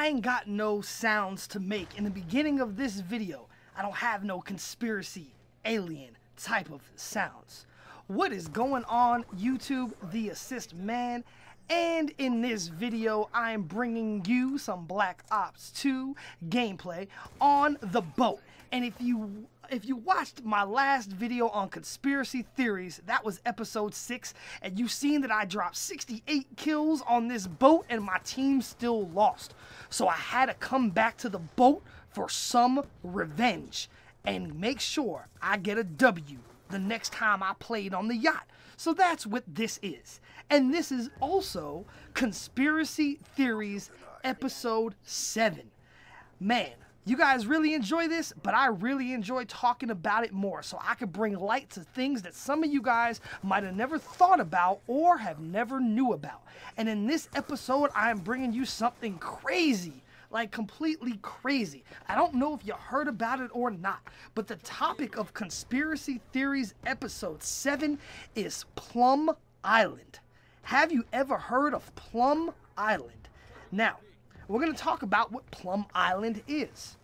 I ain't got no sounds to make in the beginning of this video. I don't have no conspiracy, alien type of sounds. What is going on, YouTube? The Assist Man. And in this video, I am bringing you some Black Ops 2 gameplay on the boat. And if you watched my last video on conspiracy theories, that was episode 6, and you've seen that I dropped 68 kills on this boat and my team still lost. So I had to come back to the boat for some revenge and make sure I get a W the next time I played on the yacht. So that's what this is. And this is also Conspiracy Theories episode 7. Man, you guys really enjoy this, but I really enjoy talking about it more so I could bring light to things that some of you guys might have never thought about or have never knew about. And in this episode, I am bringing you something crazy. Like completely crazy. I don't know if you heard about it or not, but the topic of Conspiracy Theories episode 7 is Plum Island. Have you ever heard of Plum Island? Now, we're going to talk about what Plum Island is.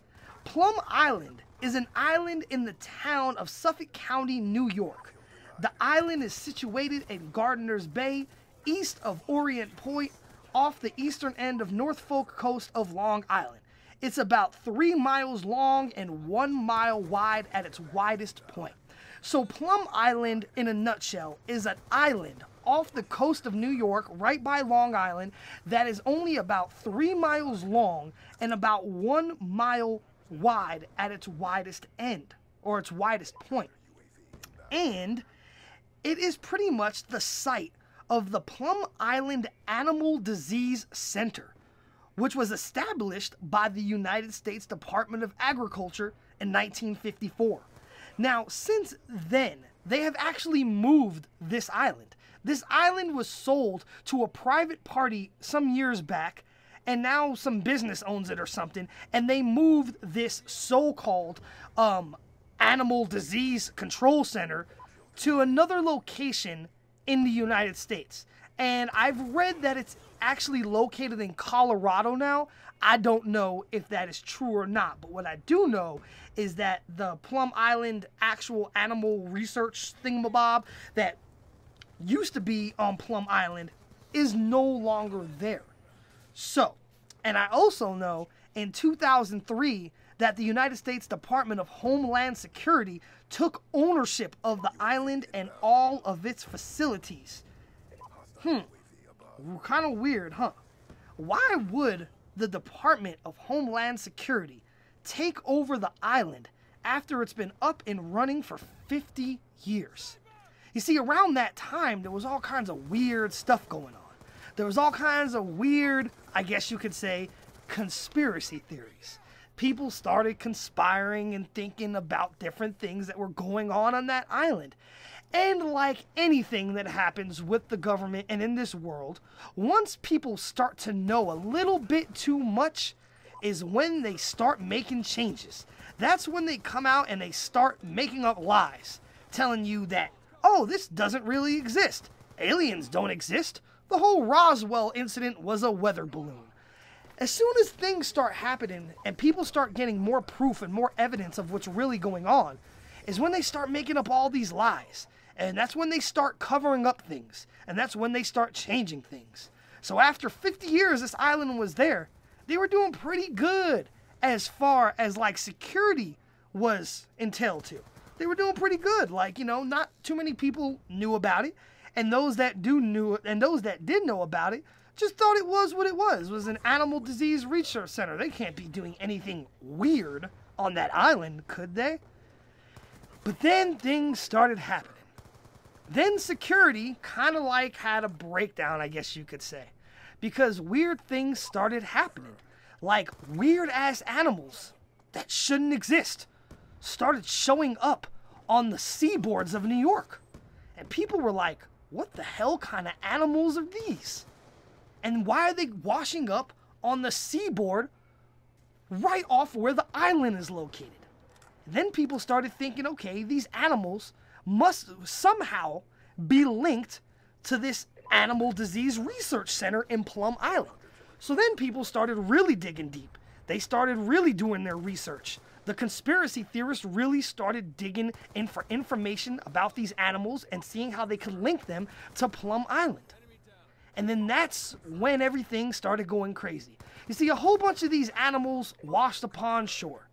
Plum Island is an island in the town of Suffolk County, New York. The island is situated in Gardiner's Bay, east of Orient Point, off the eastern end of Norfolk coast of Long Island. It's about 3 miles long and 1 mile wide at its widest point. So Plum Island, in a nutshell, is an island off the coast of New York, right by Long Island, that is only about 3 miles long and about 1 mile wide at its widest end, or its widest point. And it is pretty much the site of the Plum Island Animal Disease Center, which was established by the United States Department of Agriculture in 1954. Now, since then, they have actually moved this island. This island was sold to a private party some years back, and now some business owns it or something, and they moved this so-called Animal Disease Control Center to another location in the United States. And I've read that it's actually located in Colorado now. I don't know if that is true or not, but what I do know is that the Plum Island actual animal research thingamabob that used to be on Plum Island is no longer there. So, and I also know in 2003 that the United States Department of Homeland Security took ownership of the island and all of its facilities. Kind of weird, huh? Why would the Department of Homeland Security take over the island after it's been up and running for 50 years? You see, around that time, there was all kinds of weird stuff going on. There was all kinds of weird, I guess you could say, conspiracy theories. People started conspiring and thinking about different things that were going on that island. And like anything that happens with the government and in this world, once people start to know a little bit too much is when they start making changes. That's when they come out and they start making up lies, telling you that, oh, this doesn't really exist. Aliens don't exist. The whole Roswell incident was a weather balloon. As soon as things start happening and people start getting more proof and more evidence of what's really going on, is when they start making up all these lies. And that's when they start covering up things. And that's when they start changing things. So after 50 years this island was there, they were doing pretty good as far as like security was entailed to. They were doing pretty good. Like, you know, not too many people knew about it. And those that did know about it just thought it was what it was an animal disease research center. They can't be doing anything weird on that island, could they? But then things started happening. Then security kind of like had a breakdown, I guess you could say, because weird things started happening. Like weird ass animals that shouldn't exist started showing up on the seaboards of New York. And people were like, what the hell kind of animals are these? And why are they washing up on the seaboard right off where the island is located? Then people started thinking, okay, these animals must somehow be linked to this animal disease research center in Plum Island. So then people started really digging deep. They started really doing their research. The conspiracy theorists really started digging in for information about these animals and seeing how they could link them to Plum Island. And then that's when everything started going crazy. You see, a whole bunch of these animals washed upon shore,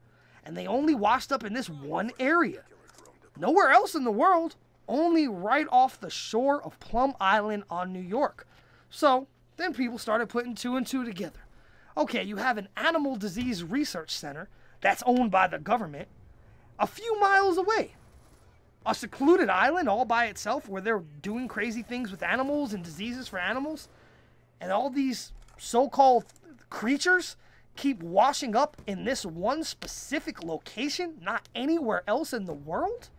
and they only washed up in this one area. Nowhere else in the world, only right off the shore of Plum Island on New York. So then people started putting two and two together. Okay, you have an animal disease research center that's owned by the government a few miles away. A secluded island all by itself where they're doing crazy things with animals and diseases for animals. And all these so-called creatures keep washing up in this one specific location, not anywhere else in the world.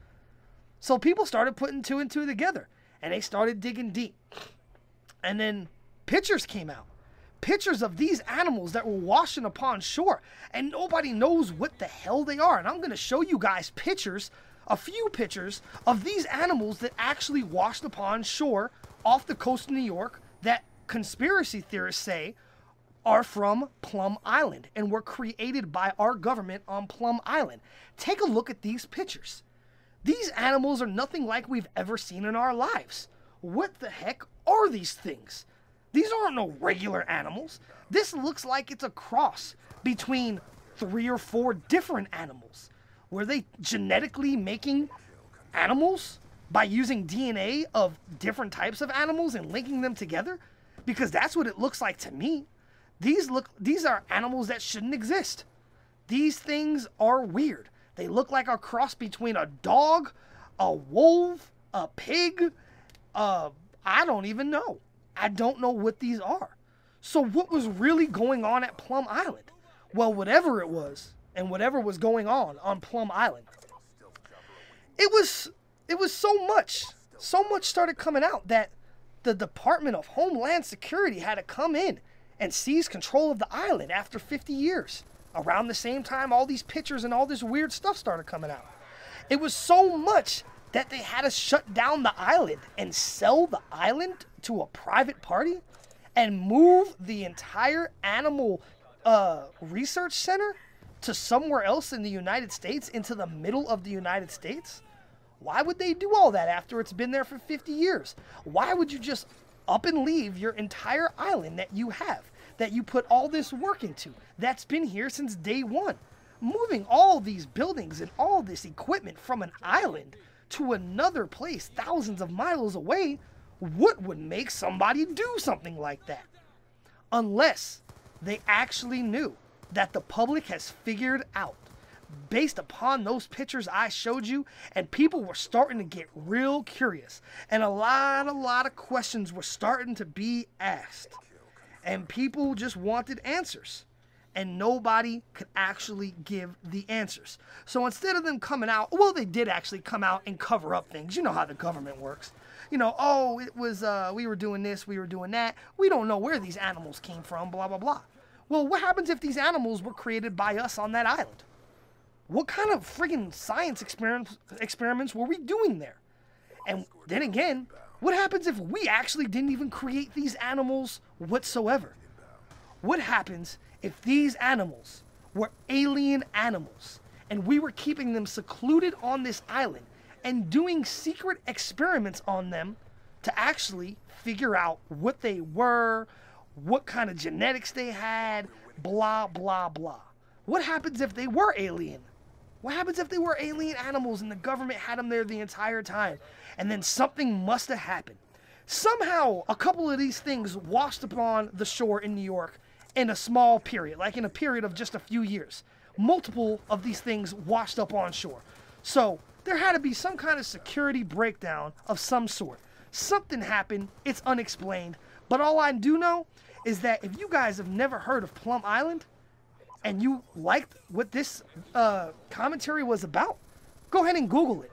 So people started putting two and two together, and they started digging deep. And then pictures came out. Pictures of these animals that were washing upon shore, and nobody knows what the hell they are. And I'm going to show you guys pictures, a few pictures of these animals that actually washed upon shore off the coast of New York that conspiracy theorists say are from Plum Island and were created by our government on Plum Island. Take a look at these pictures. These animals are nothing like we've ever seen in our lives. What the heck are these things? These aren't no regular animals. This looks like it's a cross between 3 or 4 different animals. Were they genetically making animals by using DNA of different types of animals and linking them together? Because that's what it looks like to me. These are animals that shouldn't exist. These things are weird. They look like a cross between a dog, a wolf, a pig. I don't even know. I don't know what these are. So what was really going on at Plum Island? Well, whatever it was, and whatever was going on Plum Island, it was so much started coming out that the Department of Homeland Security had to come in and seize control of the island after 50 years. Around the same time, all these pictures and all this weird stuff started coming out. It was so much that they had to shut down the island and sell the island to a private party and move the entire animal research center to somewhere else in the United States, into the middle of the United States. Why would they do all that after it's been there for 50 years? Why would you just up and leave your entire island that you have, that you put all this work into, that's been here since day one? Moving all these buildings and all this equipment from an island to another place thousands of miles away, what would make somebody do something like that? Unless they actually knew that the public has figured out, based upon those pictures I showed you, and people were starting to get real curious, and a lot of questions were starting to be asked, and people just wanted answers, and nobody could actually give the answers. So instead of them coming out, well, they did actually come out and cover up things. You know how the government works. You know, oh, it was, we were doing this, we were doing that. We don't know where these animals came from, blah, blah, blah. Well, what happens if these animals were created by us on that island? What kind of friggin' science experiments were we doing there? And then again, what happens if we actually didn't even create these animals whatsoever? What happens if these animals were alien animals and we were keeping them secluded on this island and doing secret experiments on them to actually figure out what they were, what kind of genetics they had, blah, blah, blah? What happens if they were alien? What happens if they were alien animals and the government had them there the entire time, and then something must have happened? Somehow, a couple of these things washed upon the shore in New York in a small period, like in a period of just a few years. Multiple of these things washed up on shore. So there had to be some kind of security breakdown of some sort. Something happened, it's unexplained, but all I do know is that if you guys have never heard of Plum Island, and you liked what this commentary was about, go ahead and Google it.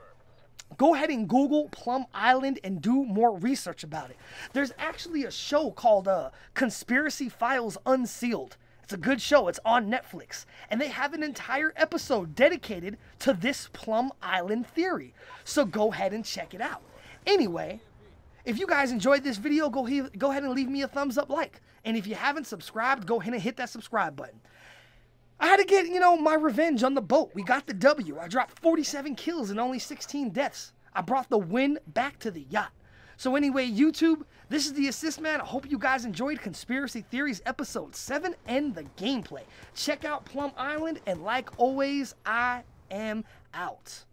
Go ahead and Google Plum Island and do more research about it. There's actually a show called Conspiracy Files Unsealed. It's a good show. It's on Netflix. And they have an entire episode dedicated to this Plum Island theory. So go ahead and check it out. Anyway, If you guys enjoyed this video, go ahead and leave me a thumbs up like. And if you haven't subscribed, go ahead and hit that subscribe button. I had to get, my revenge on the boat. We got the W. I dropped 47 kills and only 16 deaths. I brought the win back to the yacht. So anyway, YouTube, this is the Assist Man. I hope you guys enjoyed Conspiracy Theories Episode 7 and the gameplay. Check out Plum Island, and like always, I am out.